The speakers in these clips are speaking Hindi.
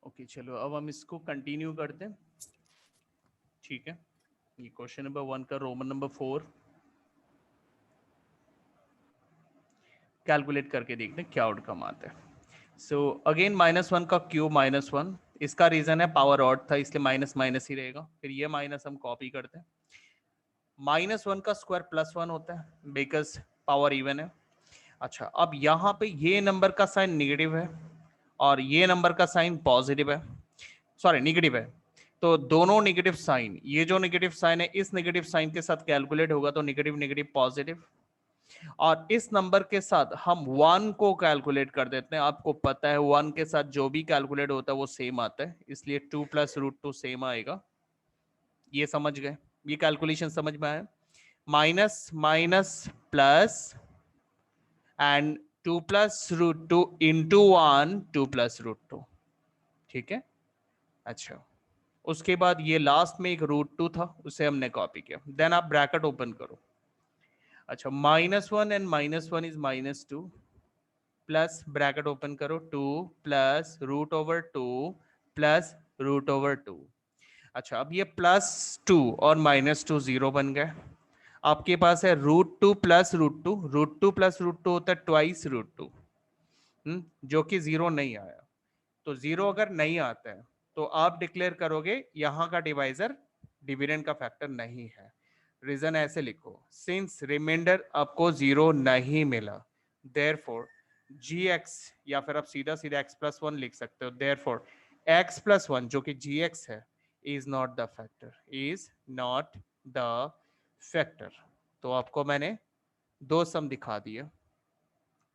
ओके चलो अब हम इसको कंटिन्यू करते हैं। ठीक है, ये क्वेश्चन नंबर 1 का रोमन नंबर 4 कैलकुलेट करके देखते हैं क्या आउटकम आता है। सो अगेन -1 का क्यूब -1, इसका रीजन है पावर ऑड था इसलिए माइनस माइनस ही रहेगा। फिर ये माइनस हम कॉपी करते हैं। -1 का स्क्वायर +1 होता है बिकॉज पावर इवन है। अच्छा, अब यहाँ पे ये नंबर का साइन नेगेटिव है और ये नंबर का साइन पॉजिटिव है, सॉरी नेगेटिव है। तो दोनों नेगेटिव साइन, ये जो नेगेटिव साइन है इस नेगेटिव साइन के साथ कैलकुलेट होगा तो नेगेटिव नेगेटिव पॉजिटिव, और इस नंबर के साथ हम 1 को कैलकुलेट कर देते हैं। आपको पता है 1 के साथ जो भी कैलकुलेट होता है वो सेम आता है, इसलिए 2 + √2 सेम आएगा। ये समझ गए, ये कैलकुलेशन समझ में आया। Minus minus plus and 2 + √2 into 1 2 + √2। ठीक है, अच्छा उसके बाद ये लास्ट में एक √2 था उसे हमने कॉपी किया। देन आप ब्रैकेट ओपन करो। अच्छा, -1 and -1 is -2 plus bracket open करो 2 प्लस √2 प्लस √2। अच्छा, अब ये +2 और -2 0 बन गए। आपके पास है √2 + √2, √2 + √2 होता है ट्वाइस √2, जो कि 0 नहीं आया। तो 0 अगर नहीं आता है तो आप डिक्लेयर करोगे यहां का डिवाइजर डिविडेंड का फैक्टर नहीं है। रीजन ऐसे लिखो, सिंस रिमाइंडर आपको 0 नहीं मिला, देयरफॉर gx, या फिर आप सीधा सीधा x+1 लिख सकते हो, देयरफॉर x+1 जो कि gx है is not the factor, is not the factor. तो आपको मैंने दो सम दिखा दिए,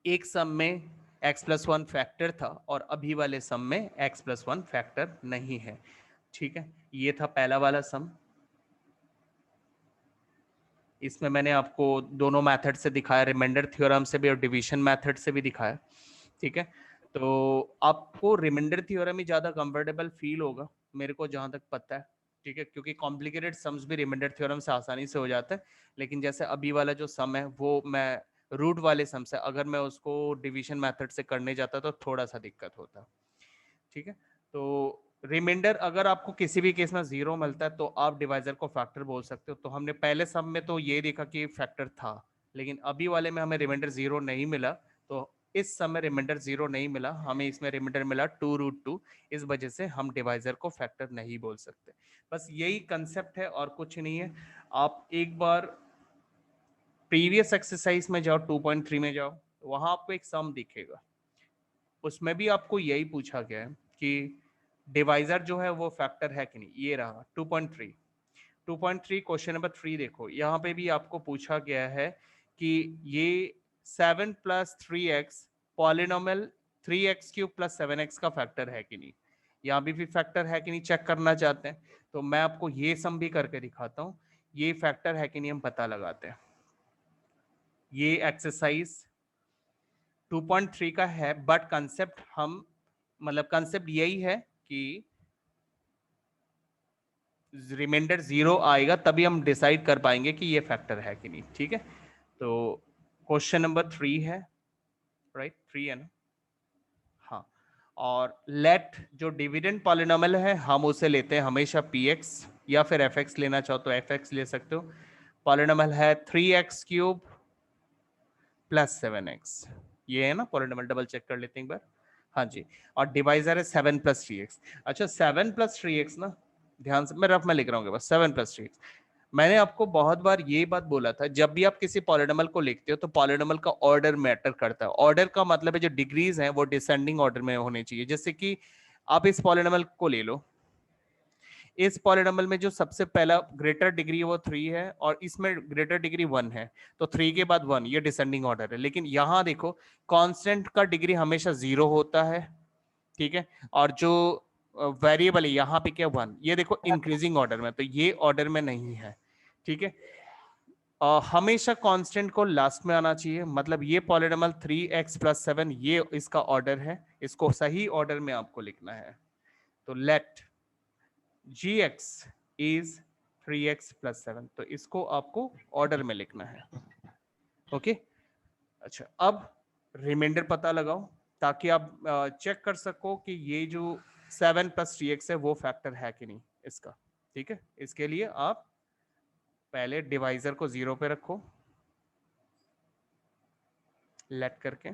एक सम में x+1 फैक्टर था और अभी वाले सम में x+1 फैक्टर नहीं है। ठीक है, ये था पहला वाला सम। इसमें मैंने आपको दोनों मेथड से दिखाया, रिमाइंडर थ्योरम से भी और डिवीजन मेथड से भी दिखाया। ठीक है, तो आपको रिमाइंडर थ्योरम ही ज़्यादा कंफर्टेबल फील होगा मेरे को जहाँ तक पता है। ठीक है, क्योंकि कॉम्प्लिकेटेड सम्स भी रिमाइंडर थ्योरम से आसानी से हो जाता है, लेकिन जैसे अभी वाला जो सम है वो मैं रूट वाले सम से अगर मैं उसको डिवीजन मेथड से करने जाता तो थोड़ा सा दिक्कत होता। ठीक है, तो रिमाइंडर अगर आपको किसी भी केस में 0 मिलता है तो आप डिवाइजर को फैक्टर बोल सकते हो। तो हमने पहले सम में तो ये देखा कि फैक्टर था, लेकिन अभी वाले में हमें रिमाइंडर 0 नहीं मिला। तो इस समय रिमाइंडर 0 नहीं मिला, हमें इसमें रिमाइंडर मिला 2√2, इस वजह से हम डिवाइजर को फैक्टर नहीं बोल सकते। बस यही कंसेप्ट है और कुछ नहीं है। आप एक बार प्रीवियस एक्सरसाइज में जाओ, 2.3 में जाओ, वहां आपको एक सम दिखेगा, उसमें भी आपको यही पूछा गया है कि डिवाइजर जो है वो फैक्टर है कि नहीं। ये रहा 2.3 क्वेश्चन नंबर 3 देखो, यहाँ पे भी आपको पूछा गया है कि ये 7 + 3x पॉलिनोमियल 3x³ + 7x का फैक्टर है कि नहीं। यहाँ भी फैक्टर है कि नहीं चेक करना चाहते हैं, तो मैं आपको ये सम भी करके दिखाता हूँ, ये फैक्टर है कि नहीं हम पता लगाते हैं। ये एक्सरसाइज 2.3 का है, बट कंसेप्ट हम मतलब कंसेप्ट यही है कि रिमाइंडर 0 आएगा तभी हम डिसाइड कर पाएंगे कि ये फैक्टर है कि नहीं। ठीक है, तो क्वेश्चन नंबर 3 है, राइट 3 है ना, हाँ। और लेट जो डिविडेंड पॉलिनोमियल है हम उसे लेते हैं हमेशा px, या फिर fx लेना चाहो तो fx ले सकते हो। पॉलिनोमियल है 3x³ + 7x, ये है ना पॉलिनोमियल, डबल चेक कर लेते हैं एक बार। हाँ जी, और डिवाइजर है 7 + 3x। अच्छा 7 + 3x ना, ध्यान से मैं रफ में लिख रहा हूँ बस, 7 + 3x। मैंने आपको बहुत बार ये बात बोला था, जब भी आप किसी पॉलिनोमियल को लिखते हो तो पॉलिनोमियल का ऑर्डर मैटर करता है। ऑर्डर का मतलब है जो डिग्रीज हैं वो डिसेंडिंग ऑर्डर में होनी चाहिए। जैसे कि आप इस पॉलिनोमियल को ले लो, इस पॉलिनोमियल में जो सबसे पहला ग्रेटर डिग्री है वो 3 है और इसमें ग्रेटर डिग्री 1 है, तो 3 के बाद 1, ये डिसेंडिंग ऑर्डर है। लेकिन यहां देखो कांस्टेंट का डिग्री हमेशा 0 होता है, ठीक है, और जो वेरिएबल है यहाँ पे क्या 1, ये देखो इंक्रीजिंग ऑर्डर में, तो ये ऑर्डर में नहीं है। ठीक है, हमेशा कांस्टेंट को लास्ट में आना चाहिए, मतलब ये पॉलिनोमियल 3x + 7 ये इसका ऑर्डर है, इसको सही ऑर्डर में आपको लिखना है। तो लेट gx इज 3x + 7, तो इसको आपको ऑर्डर में लिखना है। ओके, अच्छा अब रिमाइंडर पता लगाओ ताकि आप चेक कर सको कि ये जो 7 प्लस 3x है वो फैक्टर है कि नहीं इसका। ठीक है, इसके लिए आप पहले डिवाइजर को 0 पे रखो लेट करके,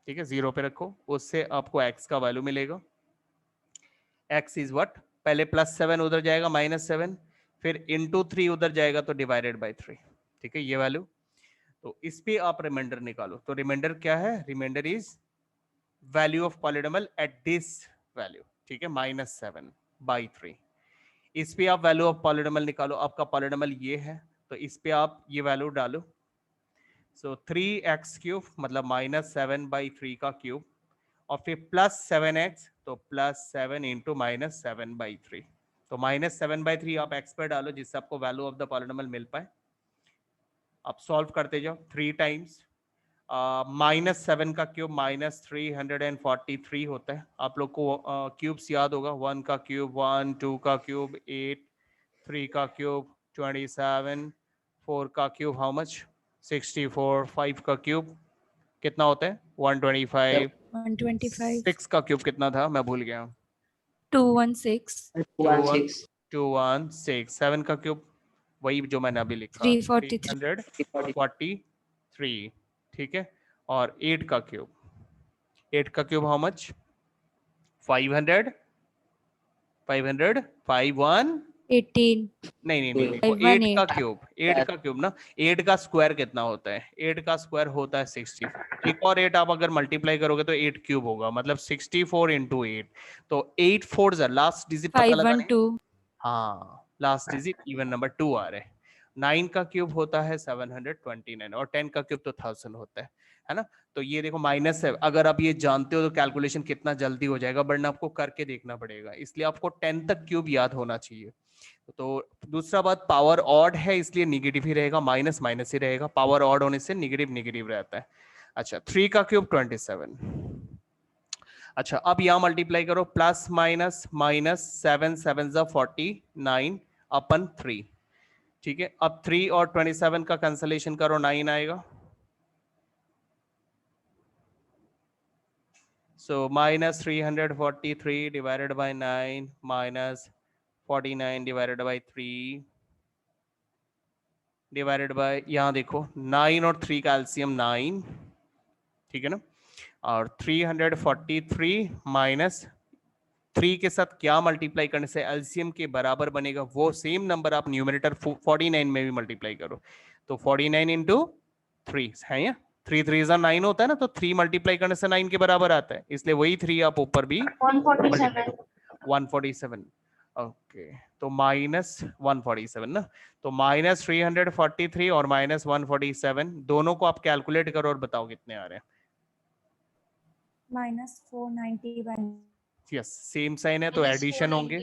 ठीक है 0 पे रखो, उससे आपको x का वैल्यू मिलेगा। x इज व्हाट, पहले +7 उधर जाएगा -7, फिर इंटू 3 उधर जाएगा तो डिवाइडेड बाय 3। ठीक है, ये वैल्यू, तो इस पे आप रिमाइंडर निकालो। तो रिमाइंडर क्या है, remainder is value of polynomial at this value. ठीक है, -7/3। इस पे आप वैल्यू ऑफ पॉलिनोमियल निकालो, आपका पॉलिनोमियल ये है, तो इस पे आप ये वैल्यू डालो। सो 3x³ मतलब -7/3 का क्यूब, और फिर +7x, तो +7 इंटू -7/3। तो -7/3 आप x पर डालो जिससे आपको वैल्यू ऑफ द पॉलिनोमियल मिल पाए। आप सॉल्व करते जाओ 3 टाइम्स। -7 का क्यूब -343 होता है। आप लोग को क्यूब्स याद होगा, 1 का क्यूब 1, 2 का क्यूब 8, 3 का क्यूब 27, 4 का क्यूब हाउ मच 64, 5 का क्यूब कितना होता है 125, 125, 6 का क्यूब कितना था मैं भूल गया, 216, 216, 7 का क्यूब वही जो मैंने अभी लिखा 343, 343। ठीक है, और 8 का क्यूब, 8 का क्यूब हाउ मच 500, 500, 51, 18, नहीं देखो 8 का 518, क्यूब, 8 का क्यूब ना, 8 का स्क्वायर कितना होता है, 8 का स्क्वायर होता है 64। एक और 8 आप अगर मल्टीप्लाई करोगे तो 8 क्यूब होगा, मतलब 64 इंटू 8। तो 8 4 लास्ट डिजिट पता लगा नहीं, 512, हाँ लास्ट डिजिट इवन नंबर 2 आ रहे हैं। 9 का क्यूब होता है 729, और 10 का क्यूब तो 1000 होता है ना। तो ये देखो माइनस है, अगर आप ये जानते हो तो कैलकुलेशन कितना जल्दी हो जाएगा, बट आपको करके देखना पड़ेगा, इसलिए आपको 10 तक क्यूब याद होना चाहिए। तो दूसरा बात, पावर ऑड है इसलिए निगेटिव ही रहेगा, माइनस माइनस ही रहेगा, पावर ऑड होने से निगेटिव निगेटिव रहता है। अच्छा 3 का क्यूब 27। अच्छा अब यहां मल्टीप्लाई करो, प्लस माइनस माइनस 7 7 49 अपन 3। ठीक है, अब 3 और 27 का कैंसलेशन करो, 9 आएगा। सो -343 divided by 9 -49 divided by 3 divided by, यहां देखो 9 और 3 का एलसीएम 9, ठीक है ना, और 343 माइनस 3 के साथ क्या मल्टीप्लाई करने से एलसीएम के बराबर बनेगा, वो सेम नंबर आप न्यूमरेटर 49 में भी मल्टीप्लाई करो, तो 49 इंटू 3 है या 3 3 9 होता है ना, तो 3 मल्टीप्लाई करने से 9 के बराबर आता है, इसलिए वही 3 आप ऊपर भी 147, 147। ओके, तो -147 ना, तो -343 और -147 दोनों को आप कैलकुलेट करो और बताओ कितने आ रहे हैं। -491, यस सेम साइन है तो एडिशन होंगे,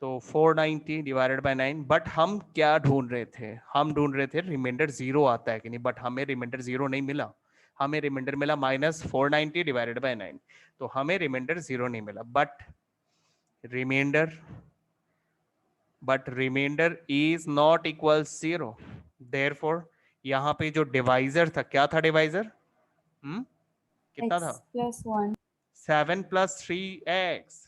तो 490 डिवाइडेड बाय 9। बट हम क्या ढूंढ रहे थे, हम ढूंढ रहे थे रिमाइंडर 0 आता है कि नहीं, बट हमें रिमाइंडर 0 नहीं मिला, हमें रिमाइंडर मिला -490 डिवाइडेड बाय 9, तो हमें रिमाइंडर 0 नहीं मिला। Remainder is not equal 0, therefore यहाँ पे जो डिवाइजर था, क्या था डिवाइजर, कितना था, x plus 1, 7 + 3x,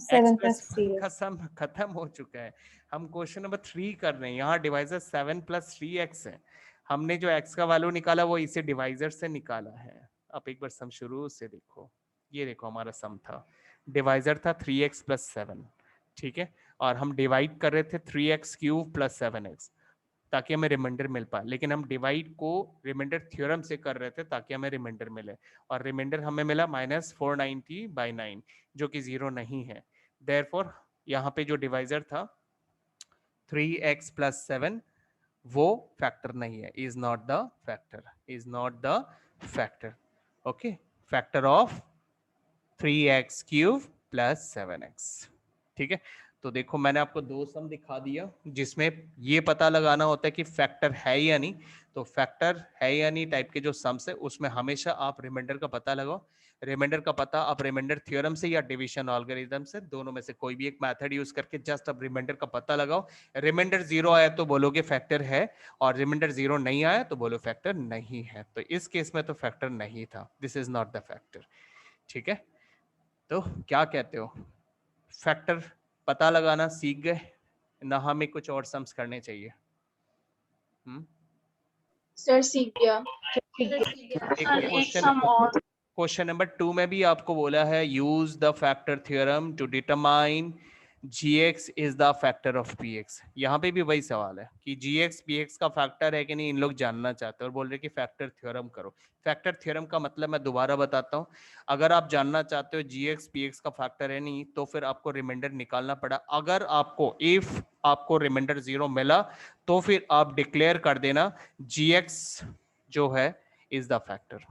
7 x plus plus 3x, खत्म हो चुका है, हम क्वेश्चन नंबर 3 कर रहे हैं, यहाँ डिवाइजर 7 + 3x है, हमने जो x का वैल्यू निकाला वो इसे डिवाइजर से निकाला है। आप एक बार सम शुरू से देखो, ये देखो हमारा सम था, डिवाइजर था 3x + 7, ठीक है, और हम डिवाइड कर रहे थे 3x³ + 7x ताकि हमें रिमाइंडर मिल पाए, लेकिन हम डिवाइड को रिमाइंडर थ्योरम से कर रहे थे ताकि हमें रिमाइंडर मिले, और रिमाइंडर हमें मिला -490/9 जो कि 0 नहीं है। देयरफॉर यहाँ पे जो डिवाइजर था 3x + 7 वो फैक्टर नहीं है, is not the factor, is not the factor. Okay, factor of 3x³ + 7x। ठीक है, तो देखो मैंने आपको दो सम दिखा दिया जिसमें ये पता लगाना होता है कि फैक्टर है या नहीं, तो फैक्टर है या नहीं टाइप के जो सम्स है उसमें हमेशा आप रिमाइंडर का पता लगाओ। रिमाइंडर का पता आप रिमाइंडर थ्योरम से या डिवीजन एल्गोरिथम से, दोनों में से कोई भी एक मेथड यूज करके जस्ट अब रिमाइंडर का पता लगाओ। रिमाइंडर 0 आया तो बोलोगे फैक्टर है, और रिमाइंडर 0 नहीं आया तो बोलो फैक्टर नहीं है। तो इस केस में तो फैक्टर नहीं था, this is not the factor. ठीक है, तो क्या कहते हो, फैक्टर पता लगाना सीख गए ना, हमें कुछ और सम्स करने चाहिए? सर सीख गया। देखो क्वेश्चन नंबर 2 में भी आपको बोला है use the factor theorem to determine gx is the factor of px। यहाँ पे भी वही सवाल है कि gx px का फैक्टर है कि नहीं, इन लोग जानना चाहते हैं और बोल रहे कि फैक्टर थ्योरम करो। फैक्टर थ्योरम का मतलब मैं दोबारा बताता हूँ, अगर आप जानना चाहते हो gx px का फैक्टर है नहीं, तो फिर आपको रिमाइंडर निकालना पड़ा। अगर आपको इफ आपको रिमाइंडर 0 मिला तो फिर आप डिक्लेयर कर देना gx जो है इज द फैक्टर।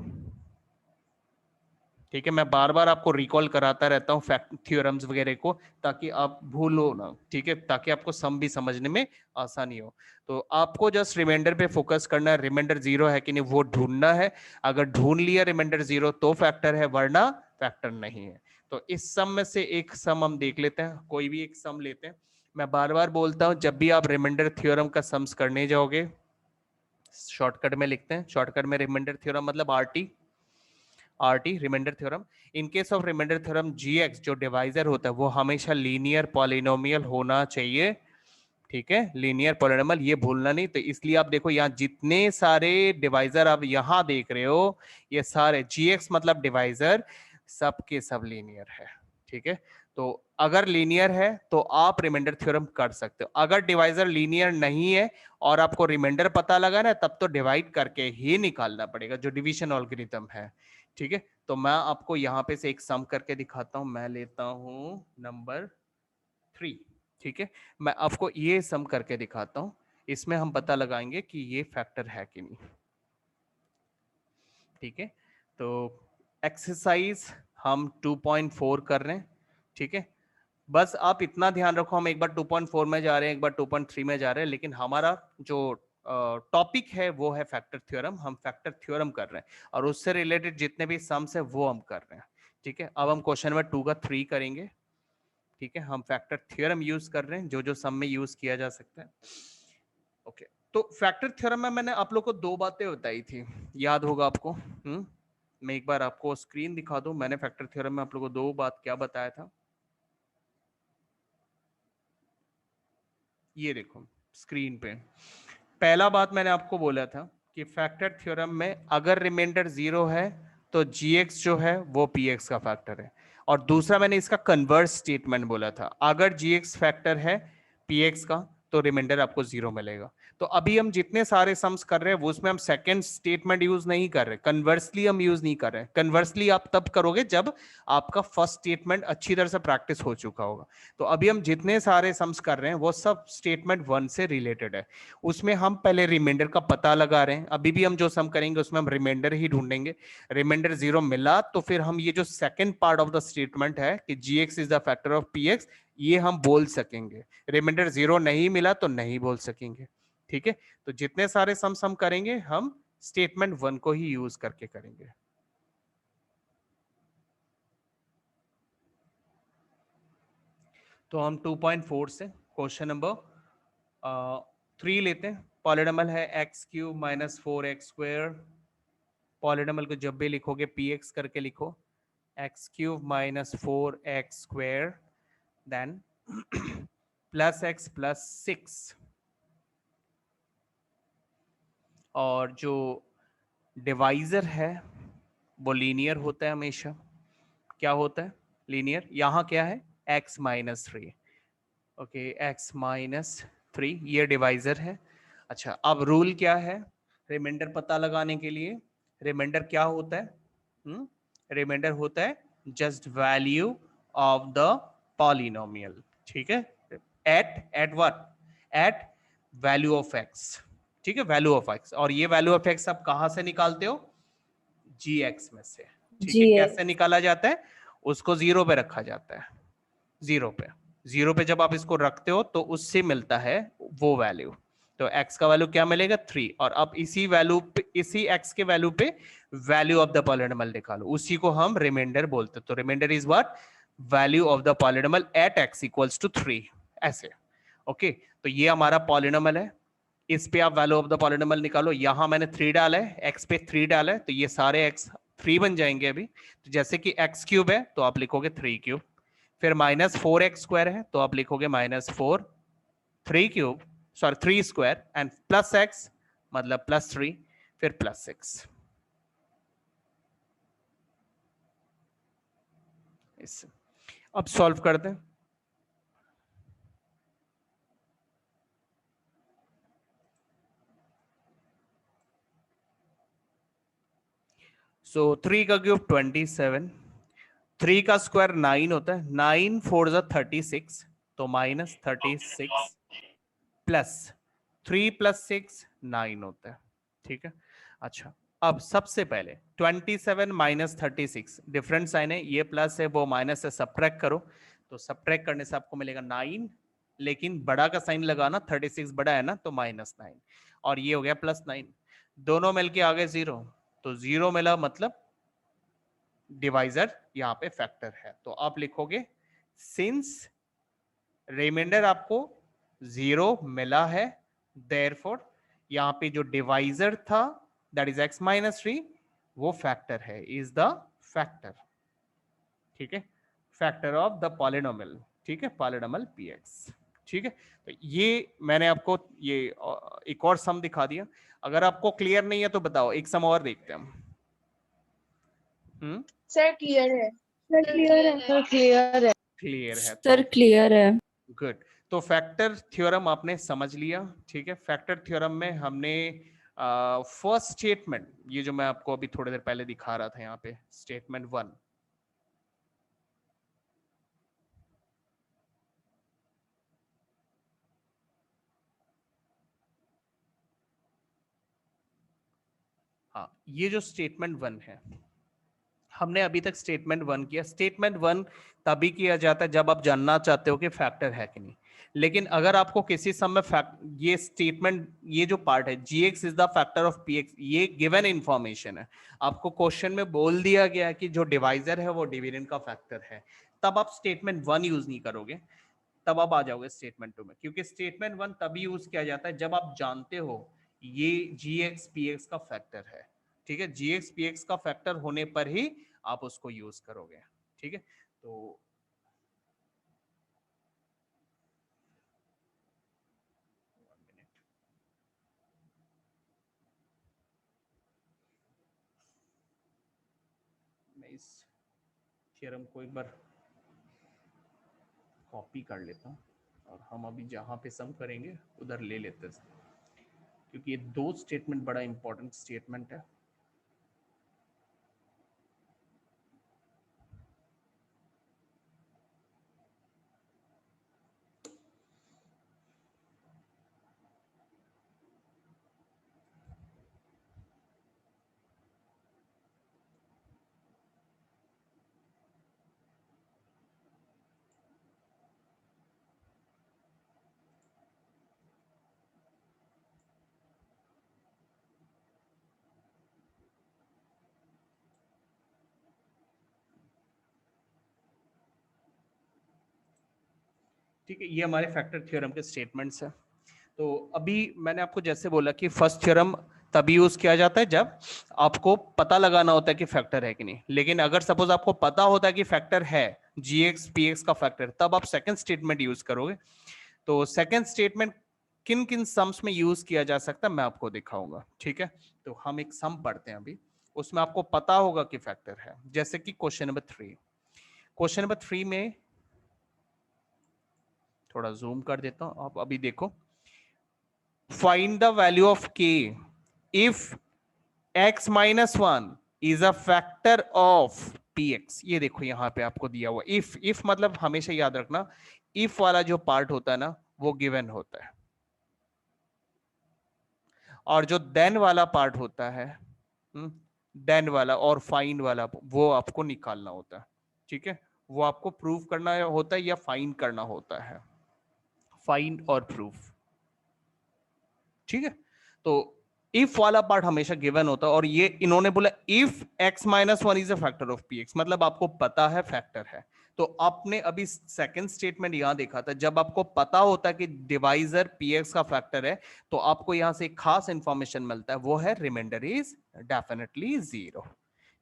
ठीक है, मैं बार बार आपको रिकॉल कराता रहता हूँ फैक्ट थ्योरम्स वगैरह को, ताकि आप भूलो ना। ठीक है, ताकि आपको सम भी समझने में आसानी हो। तो आपको जस्ट रिमाइंडर पे फोकस करना है, रिमाइंडर 0 है कि नहीं वो ढूंढना है। अगर ढूंढ लिया रिमाइंडर 0 तो फैक्टर है, वरना फैक्टर नहीं है। तो इस सम में से एक सम हम देख लेते हैं, कोई भी एक सम लेते हैं। मैं बार बार बोलता हूँ, जब भी आप रिमाइंडर थ्योरम का सम्स करने जाओगे, शॉर्टकट में लिखते हैं, शॉर्टकट में रिमाइंडर थ्योरम मतलब RT remainder theorem. In case of remainder theorem g x जो डिवाइजर होता है वो हमेशा लीनियर पॉलिनोमियल होना चाहिए। ठीक है, लीनियर पॉलिनोमियल, ये भूलना नहीं। तो इसलिए आप देखो यहाँ जितने सारे डिवाइजर आप यहाँ देख रहे हो, ये सारे जीएक्स मतलब डिवाइजर सबके सब लीनियर है। ठीक है, तो अगर लीनियर है तो आप रिमाइंडर थ्योरम कर सकते हो। अगर डिवाइजर लीनियर नहीं है और आपको रिमाइंडर पता लगा ना, तब तो डिवाइड करके ही निकालना पड़ेगा, जो डिवीजन एल्गोरिथम है। ठीक है, तो मैं आपको यहाँ पे से एक सम करके दिखाता हूं। मैं लेता हूं नंबर 3। ठीक है, मैं आपको ये सम करके दिखाता हूं, इसमें हम पता लगाएंगे कि ये फैक्टर है कि नहीं। ठीक है, तो एक्सरसाइज हम 2.4 कर रहे हैं। ठीक है, बस आप इतना ध्यान रखो, हम एक बार 2.4 में जा रहे हैं, एक बार 2.3 में जा रहे हैं, लेकिन हमारा जो टॉपिक है वो है फैक्टर थ्योरम। हम फैक्टर थ्योरम कर रहे हैं और उससे रिलेटेड जितने भी सम्स है वो हम कर रहे हैं। ठीक है, अब हम क्वेश्चन नंबर 2 का 3 करेंगे। ठीक है, हम फैक्टर थ्योरम यूज कर रहे हैं, जो जो सम में यूज किया जा सकता है। ओके, तो फैक्टर थ्योरम में मैंने आप लोग को 2 बातें बताई थी, याद होगा आपको। मैं एक बार आपको स्क्रीन दिखा दूं, मैंने फैक्टर थ्योरम में आप लोग को 2 बात क्या बताया था। ये देखो स्क्रीन पे, पहला बात मैंने आपको बोला था कि फैक्टर थ्योरम में अगर रिमाइंडर 0 है तो gx जो है वो px का फैक्टर है। और दूसरा मैंने इसका कन्वर्स स्टेटमेंट बोला था, अगर gx फैक्टर है px का तो रिमाइंडर आपको 0 मिलेगा। तो अभी हम जितने सारे सम्स कर रहे हैं वो उसमें हम सेकंड स्टेटमेंट यूज नहीं कर रहे, कन्वर्सली हम यूज नहीं कर रहे। कन्वर्सली आप तब करोगे जब आपका फर्स्ट स्टेटमेंट अच्छी तरह से प्रैक्टिस हो चुका होगा। तो अभी हम जितने सारे सम्स कर रहे हैं वो सब स्टेटमेंट 1 से रिलेटेड है। उसमें हम पहले रिमाइंडर का पता लगा रहे हैं। अभी भी हम जो सम करेंगे उसमें हम रिमाइंडर ही ढूंढेंगे। रिमाइंडर 0 मिला तो फिर हम ये जो second part of the statement है कि gx is the factor of px, ये हम बोल सकेंगे। रिमाइंडर 0 नहीं मिला तो नहीं बोल सकेंगे। ठीक है, तो जितने सारे सम करेंगे हम स्टेटमेंट 1 को ही यूज करके करेंगे। तो हम 2.4 से क्वेश्चन नंबर 3 लेते हैं। पॉलिनोमियल है x³ - 4x²। पॉलिनोमियल को जब भी लिखोगे px करके लिखो, x³ - 4x², then plus x plus 6। और जो डिवाइजर है वो लीनियर होता है हमेशा। क्या होता है? लीनियर। यहाँ क्या है? x - 3। ओके, x - 3 ये डिवाइजर है। अच्छा, अब रूल क्या है रिमाइंडर पता लगाने के लिए? रिमाइंडर क्या होता है? रिमाइंडर होता है just value of the polynomial. ठीक है, at what? At value of x। ठीक है, वैल्यू ऑफ x। और ये वैल्यू ऑफ x आप कहां से निकालते हो? gx में से। ठीक है, कैसे निकाला जाता है? उसको 0 पे रखा जाता है। 0 पे जब आप इसको रखते हो तो उससे मिलता है वो वैल्यू। तो x का वैल्यू क्या मिलेगा? 3। और अब इसी वैल्यू पे, इसी x के वैल्यू पे वैल्यू ऑफ द पॉलिनोमियल निकालो, उसी को हम रिमाइंडर बोलते हैं। तो remainder is what? Value of the polynomial at x equals to 3। ऐसे। ओके, तो ये हमारा पॉलिनोमियल है, इस पे आप वैल्यू ऑफ द पॉलिनोमियल निकालो। यहां मैंने 3 डाला है, x पे 3 डाला है, तो ये सारे x 3 बन जाएंगे अभी। तो जैसे कि x क्यूब है तो आप लिखोगे 3 क्यूब, फिर माइनस 4x स्क्वायर है तो आप लिखोगे minus 4 3 cube, sorry 3 square, and plus x मतलब प्लस 3, फिर प्लस 6। इससे अब सॉल्व कर दें। सो 3 का क्यूब 27, 3 का स्क्वायर 9 होता है, 9 4 जा 36, तो माइनस 36 प्लस 3 प्लस 6 9 होता है। ठीक है, अच्छा अब सबसे पहले 27 माइनस 36 डिफरेंट साइन है, ये प्लस है वो माइनस है, सब्ट्रैक्ट करो, तो सब्ट्रैक्ट करने से आपको मिलेगा 9, लेकिन बड़ा का साइन लगाना, 36 बड़ा है ना तो माइनस 9, और ये हो गया प्लस 9, दोनों मिलके आ गए 0, तो 0 मिला मतलब डिवाइजर यहाँ पे फैक्टर है। तो आप लिखोगे सिंस रिमाइंडर आपको 0 मिला है, देयरफॉर यहाँ पे जो डिवाइजर था दैट इज x माइनस 3 वो फैक्टर है, इज द फैक्टर। ठीक है, फैक्टर ऑफ द पॉलिनोमियल। ठीक है, पॉलिनोमियल px। ठीक है, तो ये मैंने आपको ये एक और सम दिखा दिया। अगर आपको क्लियर नहीं है तो बताओ, एक सम और देखते हैं हम। सर क्लियर है। सर क्लियर है। सर क्लियर है। क्लियर है सर तो क्लियर है। गुड। तो फैक्टर थ्योरम आपने समझ लिया। ठीक है, फैक्टर थ्योरम में हमने फर्स्ट स्टेटमेंट, ये जो मैं आपको अभी थोड़ी देर पहले दिखा रहा था यहाँ पे, स्टेटमेंट 1, हाँ ये जो स्टेटमेंट 1 है, हमने अभी तक स्टेटमेंट 1 किया। स्टेटमेंट 1 तभी किया जाता है जब आप जानना चाहते हो कि फैक्टर है कि नहीं। लेकिन अगर आपको किसी सम में ये स्टेटमेंट, ये जो पार्ट है gx is the factor of px, ये गिवन इंफॉर्मेशन है, आपको क्वेश्चन में बोल दिया गया है कि जो डिवाइजर है वो डिविडेंड का फैक्टर है, तब आप स्टेटमेंट 1 यूज नहीं करोगे, तब आप आ जाओगे स्टेटमेंट 2 में, क्योंकि स्टेटमेंट 1 तभी यूज किया जाता है जब आप जानते हो ये gx px का फैक्टर है। ठीक है, gx px का फैक्टर होने पर ही आप उसको यूज करोगे। ठीक है, तो मैं इस थ्योरम को एक बार कॉपी कर लेता हूँ और हम अभी जहां पे सम करेंगे उधर ले लेते हैं, क्योंकि ये 2 स्टेटमेंट बड़ा इंपॉर्टेंट स्टेटमेंट है। ठीक है, ये हमारे फैक्टर थ्योरम के स्टेटमेंट्स हैं। तो अभी मैंने आपको जैसे बोला कि फर्स्ट थ्योरम तभी यूज किया जाता है जब आपको पता लगाना होता है कि फैक्टर है कि नहीं। लेकिन अगर सपोज आपको पता होता है कि फैक्टर है gx px का फैक्टर, तब आप सेकंड स्टेटमेंट यूज करोगे। तो सेकंड स्टेटमेंट किन किन सम्स में यूज किया जा सकता है मैं आपको दिखाऊंगा। ठीक है, तो हम एक सम पढ़ते हैं अभी, उसमें आपको पता होगा कि फैक्टर है। जैसे कि क्वेश्चन नंबर 3, क्वेश्चन नंबर 3 में थोड़ा जूम कर देता हूं, आप अभी देखो, find the value of k if x minus 1 is a factor of px। ये देखो यहां पे आपको दिया हुआ इफ मतलब हमेशा याद रखना, इफ वाला जो पार्ट होता है ना वो गिवन होता है, और जो देन वाला पार्ट होता है, देन वाला और फाइंड वाला, वो आपको निकालना होता है। ठीक है, वो आपको प्रूव करना होता है या फाइंड करना होता है, फाइंड और प्रूफ। ठीक है, तो इफ वाला पार्ट हमेशा गिवन होता है, और ये इन्होंने बोला if x minus 1 is a factor of px, मतलब आपको पता है फैक्टर है। तो आपने अभी सेकंड स्टेटमेंट यहां देखा था, जब आपको पता होता है कि डिवाइजर px का फैक्टर है, तो आपको यहां से एक खास इंफॉर्मेशन मिलता है, वो है रिमाइंडर इज डेफिनेटली 0।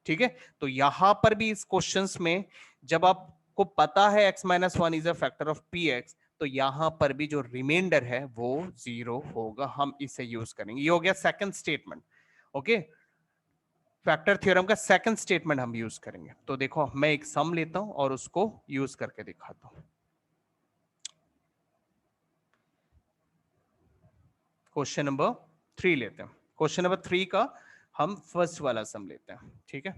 ठीक है, तो यहां पर भी इस क्वेश्चंस में जब आपको पता है x minus one is a factor of P x, तो यहां पर भी जो रिमाइंडर है वो 0 होगा, हम इसे यूज करेंगे। ये हो गया second statement. Okay, factor theorem का सेकंड स्टेटमेंट हम यूज करेंगे। तो देखो मैं एक सम लेता हूं और उसको यूज करके दिखाता हूं। क्वेश्चन नंबर 3 लेते हैं। क्वेश्चन नंबर 3 का हम फर्स्ट वाला सम लेते हैं, ठीक है।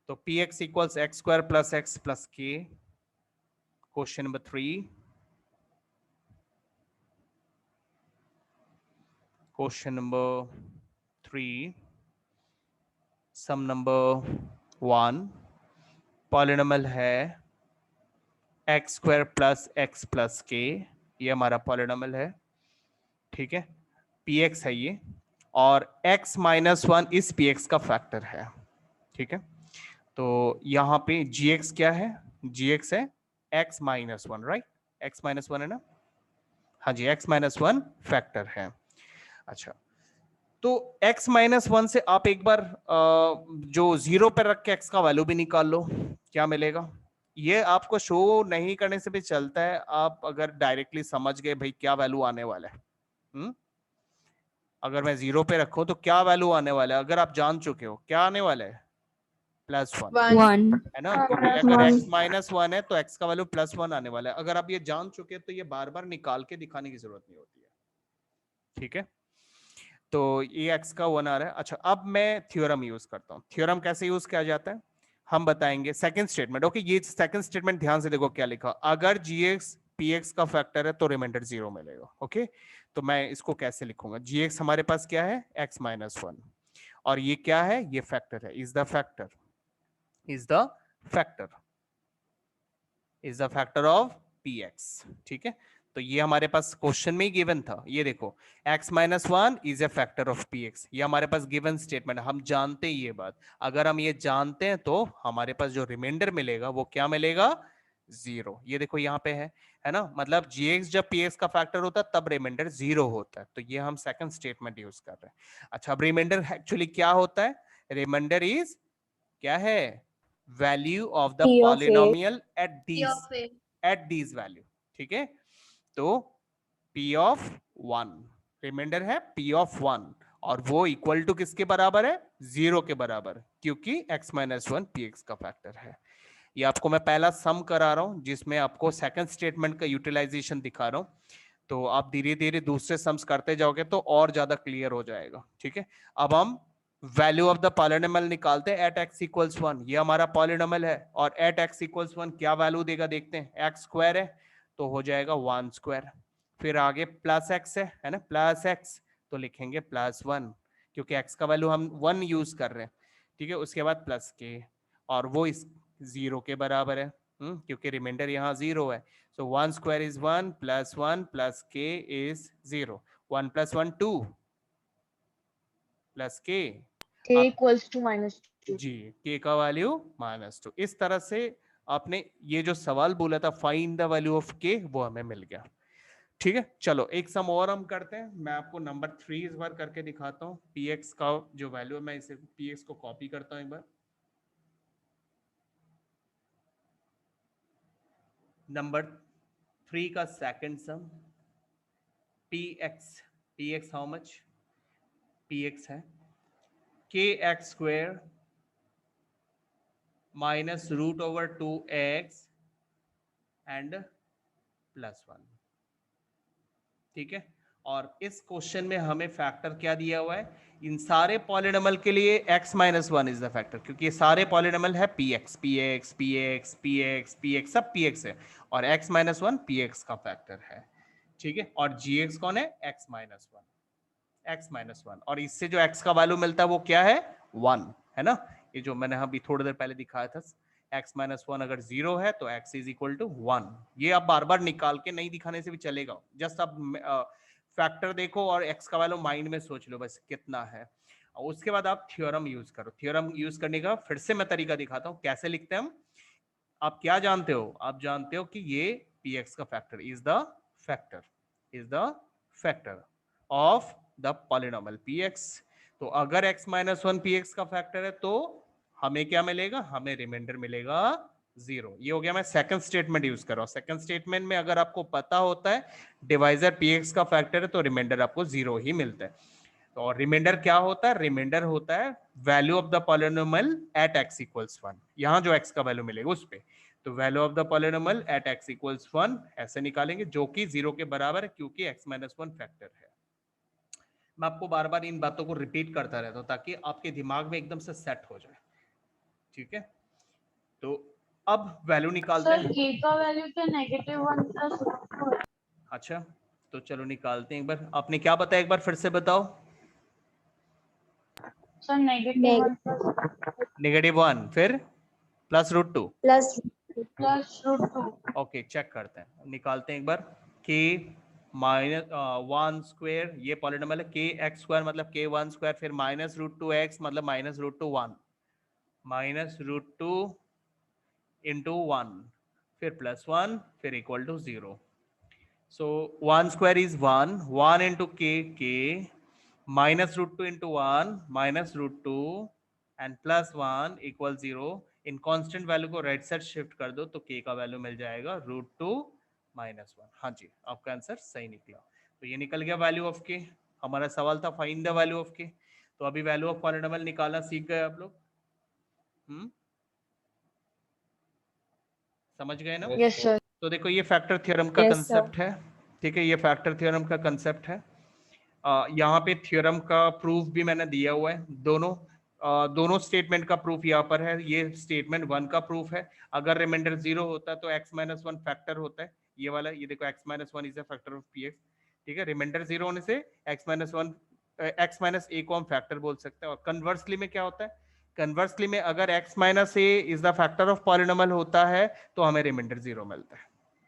तो P x equals x square plus x plus के। क्वेश्चन नंबर 3, क्वेश्चन नंबर 3, सम नंबर 1, पॉलिनोमियल है एक्स स्क्वायर प्लस के, ये हमारा पॉलिनोमियल है, ठीक है। पी एक्स है ये, और x माइनस वन इस पी एक्स का फैक्टर है, ठीक है। तो यहाँ पे जी एक्स क्या है, जी एक्स है x minus one, right, x minus one है ना, हाँ जी, x माइनस वन फैक्टर है। अच्छा, तो x माइनस वन से आप एक बार जो 0 पर रख के x का वैल्यू भी निकाल लो, क्या मिलेगा। ये आपको शो नहीं करने से भी चलता है, आप अगर डायरेक्टली समझ गए भाई क्या वैल्यू आने वाला है। अगर मैं 0 पे रखूं तो क्या वैल्यू आने वाला है, अगर आप जान चुके हो क्या आने वाला है, +1 1. है ना, क्योंकि अगर x माइनस वन है तो x का वैल्यू +1 आने वाला है। अगर आप ये जान चुके हैं तो ये बार बार निकाल के दिखाने की जरूरत नहीं होती है, ठीक है। तो ये x का 1 आ रहा है। अच्छा, अब मैं थ्योरम यूज करता हूँ। थ्योरम कैसे यूज किया जाता है हम बताएंगे। सेकंड स्टेटमेंट, ओके, ये सेकंड स्टेटमेंट ध्यान से देखो क्या लिखा, अगर gx px का फैक्टर है तो रिमाइंडर 0 मिलेगा। ओके, तो मैं इसको कैसे लिखूंगा, gx हमारे पास क्या है x माइनस वन, और ये क्या है, ये फैक्टर है, is the factor, is the factor, is the factor of px, ठीक है। तो ये हमारे पास क्वेश्चन में ही गिवन था, ये देखो x minus one is a factor of px, ये हमारे पास गिवन स्टेटमेंट, हम जानते हैं ये बात। अगर हम ये जानते हैं तो हमारे पास जो रिमाइंडर मिलेगा वो क्या मिलेगा, 0। ये देखो यहाँ पे है ना, मतलब gx जब px का फैक्टर होता है तब रिमाइंडर 0 होता है। तो ये हम सेकंड स्टेटमेंट यूज कर रहे हैं। अच्छा, अब रिमाइंडर एक्चुअली क्या होता है, रिमाइंडर इज क्या है, value of the P of A. Polynomial at P these, of A. At these value, ठीक है। तो p ऑफ 1, रिमाइंडर है p ऑफ 1, और वो इक्वल टू किसके बराबर है, 0 के बराबर, क्योंकि x minus one P x का फैक्टर है। ये आपको मैं पहला सम करा रहा हूं जिसमें आपको सेकंड स्टेटमेंट का यूटिलाइजेशन दिखा रहा हूं। तो आप धीरे धीरे दूसरे सम्स करते जाओगे तो और ज्यादा क्लियर हो जाएगा, ठीक है। अब हम वैल्यू ऑफ द पॉलिनोमियल निकालते हैं एट x इक्वल्स 1, ये हमारा पॉलिनोमियल है, और एट x इक्वल्स 1 क्या वैल्यू देगा देखते हैं, x स्क्वायर है तो हो जाएगा 1 स्क्वायर, फिर आगे प्लस x है ना, प्लस x तो लिखेंगे +1, क्योंकि x का वैल्यू हम 1 यूज कर रहे हैं, ठीक है। उसके बाद प्लस k, और वो इस 0 के बराबर है, क्योंकि रिमाइंडर यहाँ 0 है। So 1 square is 1 plus k is 0. 1 plus 1 2 plus k. K अब equals to -2. जी k का वैल्यू -2। इस तरह से आपने ये जो सवाल बोला था find the value of k, वो हमें मिल गया, ठीक है। चलो एक सम और हम करते हैं, मैं आपको नंबर 3 इस बार करके दिखाता हूँ। px का जो वैल्यू है, मैं इसे px को कॉपी करता हूँ एक बार। नंबर 3 का second sum, px how much, px है kx square minus root over 2x and +1, ठीक है। और इस क्वेश्चन में हमें फैक्टर क्या दिया हुआ है, इन सारे पॉलिनोमियल के लिए x minus one is the factor, क्योंकि ये सारे पॉलिनोमियल है px px px px px सब px है, और x माइनस वन px का फैक्टर है, ठीक है। और gx कौन है, x माइनस वन, और इससे जो x का वैल्यू मिलता है वो क्या है, 1 है ना। ये जो मैंने अभी थोड़ी देर पहले दिखाया था, x माइनस वन अगर 0 है तो x इज इक्वल टू 1। ये आप बार बार निकाल के नहीं दिखाने से भी चलेगा, जस्ट आप फैक्टर देखो और x का वैल्यू माइंड में सोच लो बस कितना है। उसके बाद आप थ्योरम यूज करो। थ्योरम यूज करने का फिर से मैं तरीका दिखाता हूँ कैसे लिखते हैं हम। आप क्या जानते हो, आप जानते हो कि ये px का factor is the factor, is the factor of the polynomial px। तो अगर x माइनस वन px का फैक्टर है तो हमें क्या मिलेगा, हमें रिमाइंडर मिलेगा 0। ये हो गया, मैं सेकंड स्टेटमेंट यूज कर रहा हूँ। सेकंड स्टेटमेंट में अगर आपको पता होता है डिवाइजर px का फैक्टर है तो रिमाइंडर आपको 0 ही मिलता है। तो और रिमाइंडर क्या होता है, रिमाइंडर होता है value of the polynomial at x equals 1। यहाँ जो x का वैल्यू मिलेगा उस पे, तो value of the polynomial at x equals 1 ऐसे निकालेंगे, जो कि 0 के बराबर है क्योंकि x माइनस 1 फैक्टर है। मैं आपको बार बार इन बातों को रिपीट करता रहता हूँ ताकि आपके दिमाग में एकदम से सेट हो जाए, ठीक है। तो अब वैल्यू निकालते सर हैं। k का वैल्यू तो -1 प्लस। अच्छा, तो चलो निकालते हैं एक बार। आपने क्या बताया, एक बार फिर से बताओ। सर -1 प्लस -1 फिर +√2 प्लस +√2। ओके, चेक करते हैं, निकालते हैं एक बार। k -1 स्क्वायर, ये पॉलिनोमियल है, kx स्क्वायर मतलब k1 स्क्वायर, फिर -√2x मतलब -√1, -√2 इंटू 1, फिर +1, फिर equal to 0। So 1 square is 1, 1 into k, -√2 into 1, -√2 and +1 equals 0। In constant value को राइट साइड शिफ्ट कर दो तो k का वैल्यू मिल जाएगा √2 -1। हाँ जी, आपका आंसर सही निकला। तो ये निकल गया वैल्यू ऑफ k। हमारा सवाल था find the value of k। तो अभी वैल्यू ऑफ पॉलिनोमियल निकालना सीख गए आप लोग। समझ गए ना? Yes sir. तो देखो ये फैक्टर थ्योरम का Yes, कंसेप्ट है, ठीक है, ये फैक्टर थ्योरम का कंसेप्ट है। यहाँ पे थ्योरम का प्रूफ भी मैंने दिया हुआ है, दोनों स्टेटमेंट का प्रूफ यहाँ पर है। ये स्टेटमेंट 1 का प्रूफ है, अगर रिमाइंडर 0 होता है तो x माइनस 1 फैक्टर होता है, ये वाला, ये देखो x minus 1 is a factor of px, ठीक है। रिमाइंडर 0 होने से x minus 1 x minus a को हम फैक्टर बोल सकते हैं। और कन्वर्सली में क्या होता है, कन्वर्सली में अगर x minus a is the factor of polynomial होता है तो हमें रिमाइंडर 0 मिलता है।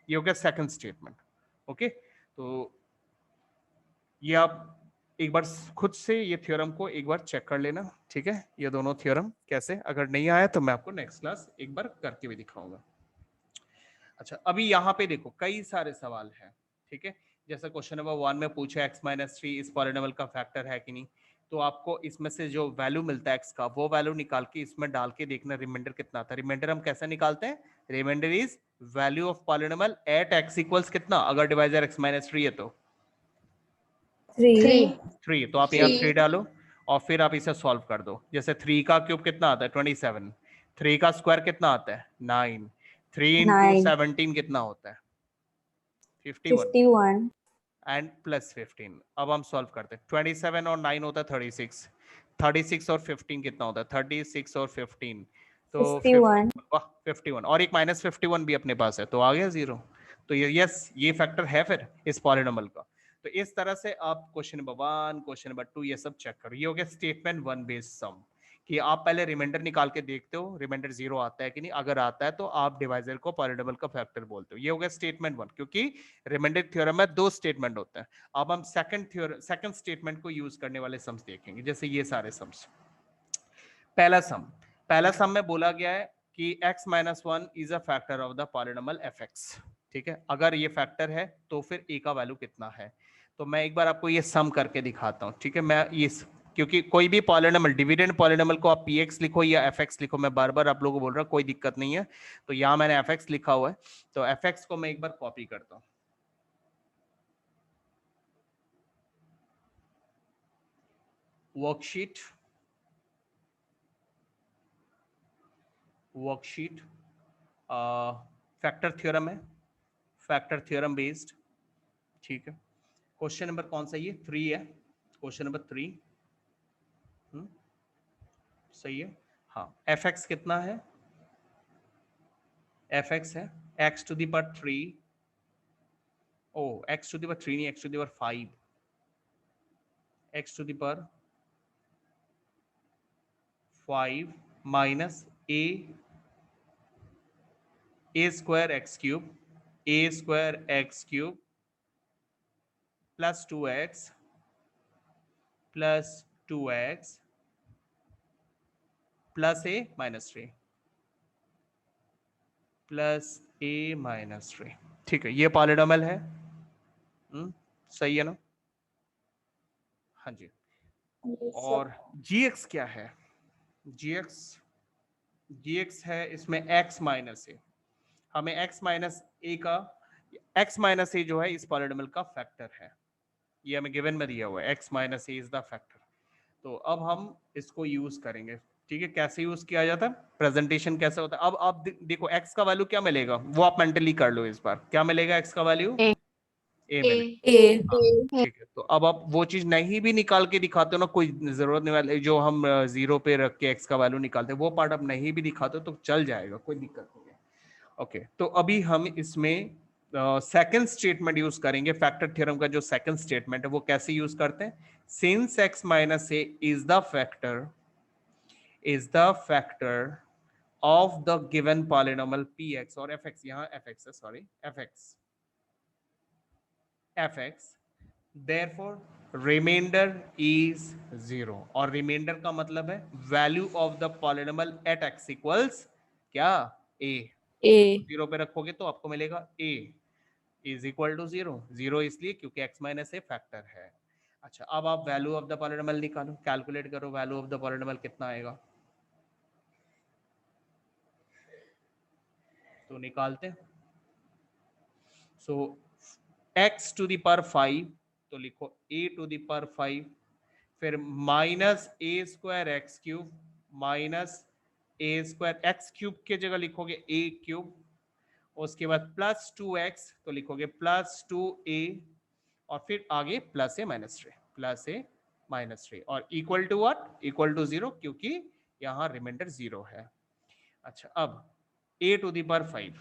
ये हो गया सेकंड स्टेटमेंट, ओके। तो ये आप एक बार खुद से ये थ्योरम को एक बार चेक कर लेना, ठीक है। ये दोनों थ्योरम कैसे, अगर नहीं आया तो मैं आपको नेक्स्ट क्लास एक बार करके भी दिखाऊंगा। अच्छा, अभी यहाँ पे देखो कई सारे सवाल हैं, ठीक है। जैसे क्वेश्चन नंबर 1 में पूछा x-3 इस पॉलिनोमियल का फैक्टर है कि नहीं, तो आपको इसमें से जो वैल्यू मिलता है x का, वो वैल्यू निकाल के इसमें डाल के देखना रिमाइंडर कितना आता है। रिमाइंडर हम कैसे निकालते हैं, remainder is value of polynomial at x equals कितना, अगर डिवाइजर x-3 है तो 3. 3, तो आप यहाँ 3 डालो और फिर आप इसे सॉल्व कर दो। जैसे 3 का क्यूब कितना आता है 27, 3 का स्क्वायर कितना आता है 9, 3 इंटू 9. 17 कितना होता है 51 51. एंड +15। अब हम सॉल्व करते हैं, 27 और 9 होता है 36, 36 और 15 कितना होता है 36 और 15 तो 51. 51 और एक -51 भी अपने पास है तो आ गया 0। तो ये यस, ये फैक्टर है फिर इस पॉलिनोमियल का। तो इस तरह से आप क्वेश्चन नंबर 1, क्वेश्चन नंबर 2 ये सब चेक करो। ये हो गया स्टेटमेंट 1 बेस्ड सम, कि आप पहले रिमाइंडर निकाल के देखते हो रिमाइंडर 0 आता है कि नहीं, अगर आता है तो आप डिवाइजर को पॉलिनोमियल का फैक्टर बोलते हो। ये हो गया स्टेटमेंट 1, क्योंकि रिमाइंडर थ्योरम में 2 स्टेटमेंट होते हैं। अब हम सेकंड स्टेटमेंट को यूज करने वाले सम्स देखेंगे, जैसे ये सारे सम्स। पहला सम में बोला गया है कि x-1 is a factor of the polynomial fx, ठीक है। अगर ये फैक्टर है तो फिर a का वैल्यू कितना है। तो मैं एक बार आपको ये सम करके दिखाता हूं, ठीक है। मैं ये, क्योंकि कोई भी पॉलिनोमियल, डिविडेंड पॉलिनोमियल को आप px लिखो या fx लिखो, मैं बार बार आप लोगों को बोल रहा हूं, कोई दिक्कत नहीं है। तो यहां मैंने fx लिखा हुआ है, तो fx को मैं एक बार कॉपी करता हूं। वर्कशीट फैक्टर थ्योरम है, फैक्टर थ्योरम बेस्ड, ठीक है। क्वेश्चन नंबर कौन सा, ये 3 है, क्वेश्चन नंबर 3। सही है, हाँ। एफ एक्स कितना है, एफ एक्स है x to the power 3, oh x to the power 3 नहीं, x to the power 5, x to the power 5 minus a square x cube, a square x cube plus 2x plus 2x plus a minus 3 plus a minus 3, ठीक है। ये पॉलिनोमियल है, सही है ना? हाँ जी। Yes, sir. और gx क्या है, gx gx है, इसमें x माइनस ए, हमें x माइनस ए का x माइनस ए जो है इस पॉलिनोमियल का फैक्टर है, ये हमें गिवन में दिया हुआ है, x minus A is the factor. तो अब हम इसको यूज करेंगे, ठीक है। कैसे यूज किया जाता है, प्रेजेंटेशन कैसे होता है। अब आप देखो x का वैल्यू क्या मिलेगा, वो आप मेंटली कर लो इस बार, क्या मिलेगा x का वैल्यू, A। a मिलेगा। ए हाँ, ठीक है। तो अब आप वो चीज नहीं भी निकाल के दिखाते हो ना, कोई जरूरत नहीं वाले, जो हम जीरो पे रख के x का वैल्यू निकालते हैं, वो पार्ट आप नहीं भी दिखाते हो तो चल जाएगा, कोई दिक्कत नहीं है। ओके, तो अभी हम इसमें सेकंड स्टेटमेंट यूज करेंगे, फैक्टर थ्योरम का जो सेकंड स्टेटमेंट है वो कैसे यूज करते हैं, since x minus A is the factor of the given polynomial px और fx, यहाँ fx है, sorry fx, therefore remainder is 0, और रिमाइंडर का मतलब है value of the polynomial at x equals क्या, a। ए 0 पे रखोगे तो आपको मिलेगा a इज इक्वल टू 0, 0 इसलिए क्योंकि x माइनस ए फैक्टर है। अच्छा, अब आप वैल्यू ऑफ द पॉलिनोमियल निकालो, कैलकुलेट करो वैल्यू ऑफ द पॉलिनोमियल कितना आएगा, तो निकालते हैं। सो x टू द पावर 5, तो लिखो a टू द पावर 5, फिर minus a square x cube, minus a square x cube के जगह लिखोगे ए क्यूब, उसके बाद प्लस 2x, तो लिखोगे प्लस 2a, और फिर आगे plus a minus 3, plus a minus 3, और equal to what, equal to 0, क्योंकि यहाँ रिमाइंडर 0 है। अच्छा, अब a टू द पावर 5,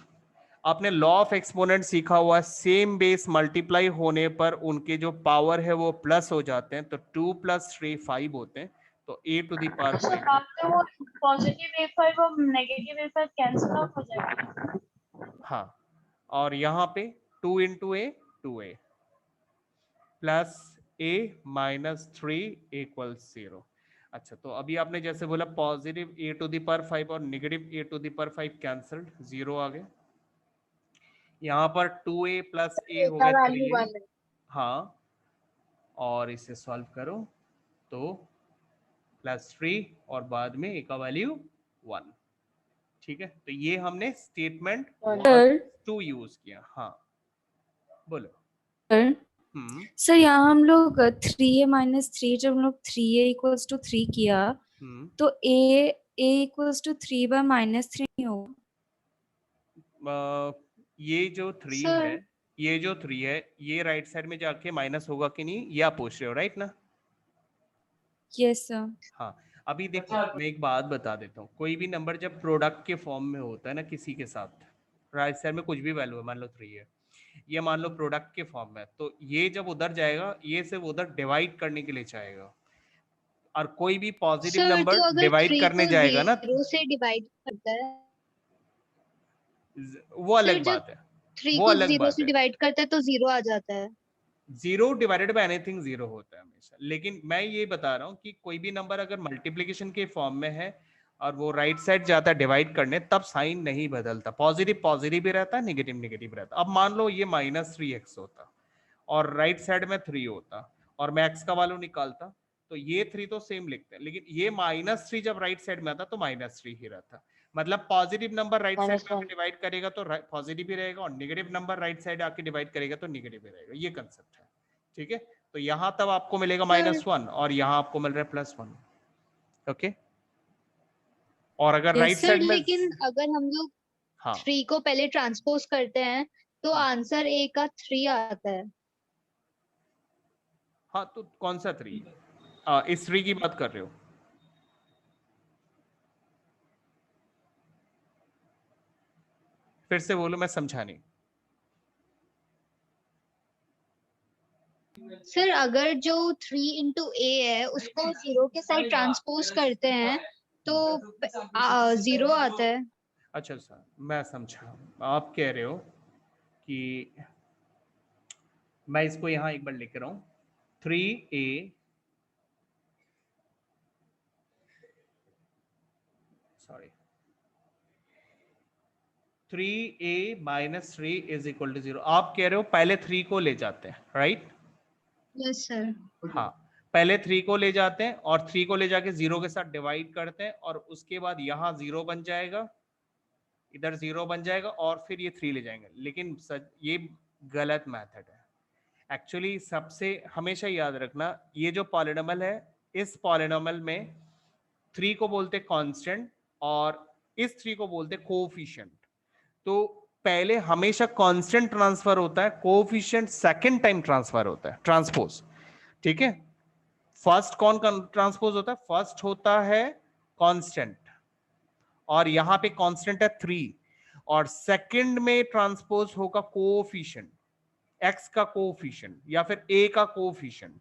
आपने लॉ ऑफ एक्सपोनेंट सीखा हुआ है, सेम बेस मल्टीप्लाई होने पर उनके जो पावर है वो प्लस हो जाते हैं, तो 2 + 3 5 होते हैं, तो a टू द पावर 5। आपके वो पॉजिटिव A5 और नेगेटिव A5 कैंसिल आउट हो जाएगा। हाँ, और यहाँ पे 2 × a 2a plus a minus 3 equals 0। अच्छा, तो अभी आपने जैसे बोला positive a to the power 5 और negative a to the power 5 cancelled, 0 आ गए। यहाँ पर 2a प्लस a हो गया 3a, हाँ, और इसे सॉल्व करो तो प्लस 3 और बाद में a का वैल्यू 1, ठीक है। तो ये हमने स्टेटमेंट 1 2 यूज किया। हाँ बोलो। हम्म सर यहाँ हम लोग 3a-3, जब हम लोग 3a = 3 किया हम्म तो a = 3/-3 होगा। ये जो 3 है, सर ये जो 3 है, ये राइट साइड में जाके माइनस होगा कि नहीं, ये आप पूछ रहे हो, राइट ना। Yes sir. हाँ, अभी देखो मैं एक बात बता देता हूँ, कोई भी नंबर जब प्रोडक्ट के फॉर्म में होता है ना किसी के साथ, राइट साइड में कुछ भी वैल्यू है, मान लो 3 है, ये मान लो प्रोडक्ट के फॉर्म में, तो ये जब उधर जाएगा ये सिर्फ उधर डिवाइड करने के लिए चाहेगा, और कोई भी पॉजिटिव सर नंबर तो अगर डिवाइड 3 करने को जाएगा ना, 0 से डिवाइड करता है, वो सर अलग जब बात है, 3 वो को अलग 0 बात से है। डिवाइड करता है तो 0 आ जाता है। 0 डिवाइडेड बाय एनीथिंग 0 होता है हमेशा, लेकिन मैं ये बता रहा हूँ कि कोई भी नंबर अगर मल्टीप्लिकेशन के फॉर्म में है और वो राइट साइड जाता है डिवाइड करने, तब साइन नहीं बदलता, पॉजिटिव पॉजिटिव भी रहता है, नेगेटिव नेगेटिव रहता है। अब मान लो ये -3x होता और राइट साइड में 3 होता और मैं x का वैल्यू निकालता, तो ये 3 तो सेम लिखते हैं, लेकिन ये -3 जब राइट साइड में आता तो -3 ही रहता। मतलब पॉजिटिव नंबर राइट साइड में आके डिवाइड करेगा तो पॉजिटिव ही रहेगा, और नेगेटिव नंबर राइट साइड आके डिवाइड करेगा तो नेगेटिव ही रहेगा, ये कंसेप्ट है, ठीक है। तो यहाँ तब आपको मिलेगा सर -1 और यहाँ आपको मिल रहा है +1, ओके। और अगर Yes, राइट सर साइड में, लेकिन अगर हम लोग हाँ 3 को पहले ट्रांसपोज करते हैं तो आंसर a का 3 आता है। हाँ, तो कौन सा 3, इस 3 की बात कर रहे हो, फिर से बोलो, मैं समझा नहीं। सर अगर जो 3 × a है उसको 0 के साथ ट्रांसपोज करते हैं तो 0 आता है। अच्छा सर, मैं समझा, आप कह रहे हो कि, मैं इसको यहाँ एक बार लिख रहा हूँ, 3a सॉरी 3a - 3 = 0, आप कह रहे हो पहले 3 को ले जाते हैं, राइट। Yes sir. हाँ, पहले 3 को ले जाते हैं और 3 को ले जाके 0 के साथ डिवाइड करते हैं और उसके बाद यहाँ 0 बन जाएगा, इधर 0 बन जाएगा और फिर ये 3 ले जाएंगे। लेकिन ये गलत मेथड है एक्चुअली। सबसे हमेशा याद रखना, ये जो पॉलिनोमियल है, इस पॉलिनोमियल में 3 को बोलते कांस्टेंट और इस 3 को बोलते कोएफिशिएंट। तो पहले हमेशा कांस्टेंट ट्रांसफर होता है, कोएफिशिएंट सेकंड टाइम ट्रांसफर होता है, ट्रांसपोज। ठीक है, फर्स्ट कौन ट्रांसपोज होता है? फर्स्ट होता है कांस्टेंट और यहां पे कांस्टेंट है 3 और सेकंड में ट्रांसपोज होगा कोएफिशिएंट, x का कोएफिशिएंट या फिर a का कोएफिशिएंट।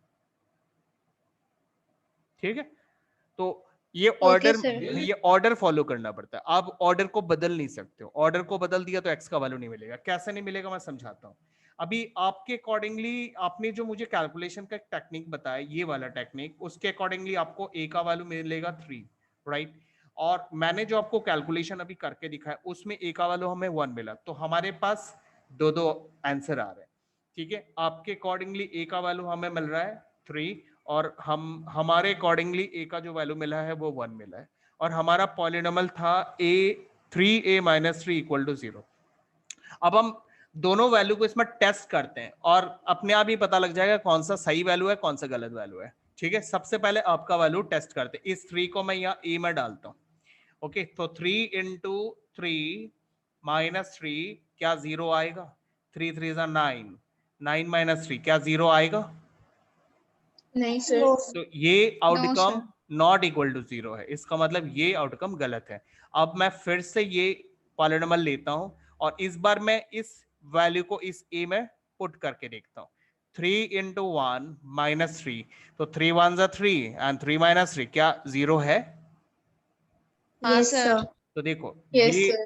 ठीक है, तो ये ऑर्डर फॉलो करना पड़ता है। आप ऑर्डर को बदल नहीं सकते हो, ऑर्डर को बदल दिया तो x का वैल्यू नहीं मिलेगा। कैसे नहीं मिलेगा मैं समझाता हूं। अभी आपके अकॉर्डिंगली आपने जो मुझे कैलकुलेशन का एक टेक्निक बताया, ये वाला टेक्निक, उसके अकॉर्डिंगली आपको a का वैल्यू मिलेगा 3, राइट। और मैंने जो आपको कैलकुलेशन अभी करके दिखाया उसमें a का वैल्यू हमें 1 मिला, तो हमारे पास दो आंसर आ रहे हैं। ठीक है, आपके अकॉर्डिंगली a का वैल्यू हमें मिल रहा है 3 और हमारे अकॉर्डिंगली a का जो वैल्यू मिला है वो 1 मिला है और हमारा पॉलिनोमियल था a 3a - 3 = 0। अब हम दोनों वैल्यू को इसमें टेस्ट करते हैं और अपने आप ही पता लग जाएगा कौन सा सही वैल्यू है, कौन सा गलत वैल्यू है। ठीक है, सबसे पहले आपका वैल्यू टेस्ट करते हैं। इस 3 को मैं यहाँ a में डालता हूँ। ओके, तो 3 × 3 - 3 क्या 0 आएगा? 3 3 = 9, 9 - 3 क्या 0 आएगा? नहीं सर। तो ये आउटकम नॉट इक्वल टू 0 है, इसका मतलब ये आउटकम गलत है। अब मैं फिर से ये पॉलिनोमियल लेता हूं और इस बार मैं इस वैल्यू को इस a में पुट करके देखता हूं। 3 × 1 - 3, तो 3 1 = 3 एंड 3 - 3 क्या 0 है? हाँ सर। तो देखो यस ये सर।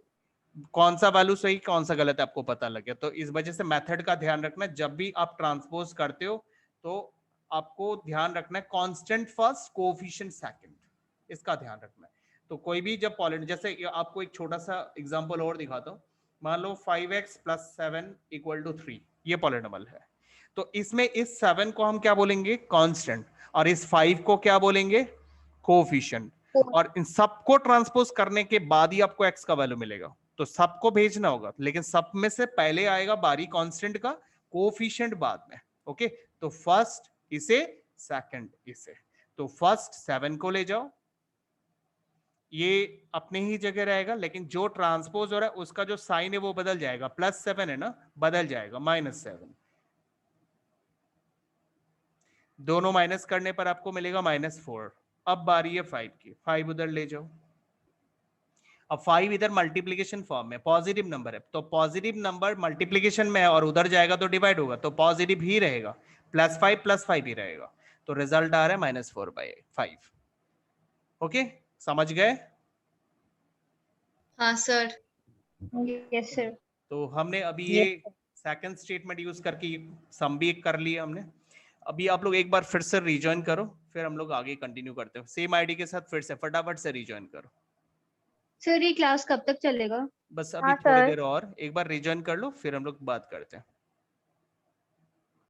कौन सा वैल्यू सही कौन सा गलत है आपको पता लग गया। तो इस वजह से मेथड का ध्यान रखना, जब भी आप ट्रांसपोज करते हो तो आपको ध्यान रखना है कांस्टेंट फर्स्ट, कोएफिशिएंट सेकंड, इसका ध्यान रखना है। तो कोई भी जब पॉलिनोमियल, जैसे आपको एक छोटा सा एग्जांपल और दिखाता हूं, मान लो 5x + 7 = 3, ये पॉलिनोमियल है। तो इसमें इस 7 को हम क्या बोलेंगे? कांस्टेंट, और इस 5 को क्या बोलेंगे? कोएफिशिएंट। और इन सबको ट्रांसपोज करने के बाद ही आपको x का वैल्यू मिलेगा। तो सबको भेजना होगा, लेकिन सब में से पहले आएगा बारी कांस्टेंट का, कोएफिशिएंट बाद में। ओके, तो फर्स्ट इसे, सेकंड इसे। तो फर्स्ट 7 को ले जाओ, ये अपने ही जगह रहेगा, लेकिन जो ट्रांसपोज हो रहा है उसका जो साइन है वो बदल जाएगा। +7 है ना, बदल जाएगा -7। दोनों माइनस करने पर आपको मिलेगा -4। अब बारी है 5 की, 5 उधर ले जाओ। अब 5 इधर मल्टीप्लिकेशन फॉर्म में, पॉजिटिव नंबर है, तो पॉजिटिव नंबर मल्टीप्लिकेशन में है और उधर जाएगा तो डिवाइड होगा, तो पॉजिटिव ही रहेगा, +5 + 5 ही रहेगा। तो रिजल्ट आ रहा है -4/5। ओके, समझ गए? हाँ सर। Yes sir. तो हमने अभी ये सेकंड स्टेटमेंट यूज करके सम भी कर लिया हमने। अभी आप लोग एक बार फिर से रिजॉइन करो, फिर हम लोग आगे कंटिन्यू करते हैं। सेम आईडी के साथ फिर से फटाफट से रिजॉइन करो। सर ये क्लास कब तक चलेगा? बस अभी थोड़ी देर और एक बार रिजॉइन कर लो, फिर हम लोग बात करते हैं।